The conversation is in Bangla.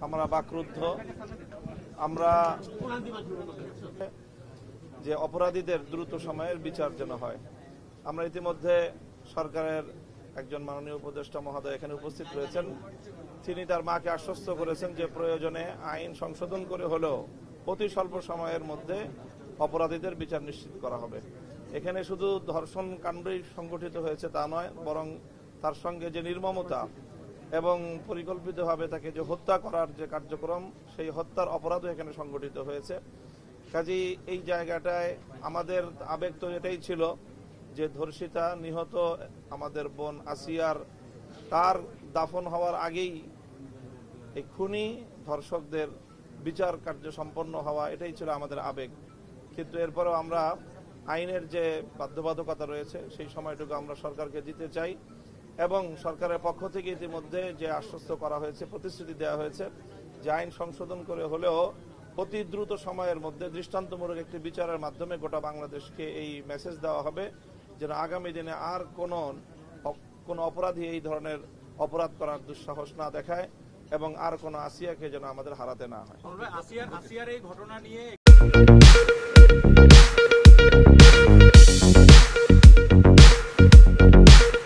আমরা বাকরুদ্ধ। আমরা যে অপরাধীদের দ্রুত সময়ের বিচার যেন হয়। আমরা ইতিমধ্যে সরকারের একজন মাননীয় উপদেষ্টা মহোদয় এখানে উপস্থিত রয়েছেন। তিনি তার মাকে আশ্বস্ত করেছেন যে প্রয়োজনে আইন সংশোধন করে হলেও অতি স্বল্প সময়ের মধ্যে অপরাধীদের বিচার নিশ্চিত করা হবে। এখানে শুধু ধর্ষণ কাণ্ডই সংগঠিত হয়েছে তা নয়, বরং তার সঙ্গে যে নির্মমতা এবং পরিকল্পিতভাবে তাকে যে হত্যা করার যে কার্যক্রম, সেই হত্যার অপরাধও এখানে সংগঠিত হয়েছে। কাজেই এই জায়গাটায় আমাদের আবেগ তো এটাই ছিল যে ধর্ষিতা নিহত আমাদের বোন আসিয়ার তার দাফন হওয়ার আগেই এই খুনি ধর্ষকদের বিচার কার্য সম্পন্ন হওয়া, এটাই ছিল আমাদের আবেগ। কিন্তু এরপরেও আমরা আইনের যে বাধ্যবাধকতা রয়েছে সেই সময়টুকু আমরা সরকারকে দিতে চাই এবং সরকারের পক্ষ থেকে ইতিমধ্যে যে আশ্বস্ত করা হয়েছে, প্রতিশ্রুতি দেওয়া হয়েছে যে আইন সংশোধন করে হলেও অতি দ্রুত সময়ের মধ্যে দৃষ্টান্তমূলক একটি বিচারের মাধ্যমে গোটা বাংলাদেশকে এই মেসেজ দেওয়া হবে যেন আগামী দিনে আর কোন অপরাধী এই ধরনের অপরাধ করার দুঃসাহস না দেখায় এবং আর কোন আসিয়াকে যেন আমাদের হারাতে না হয়। আসিয়ার এই ঘটনা নিয়ে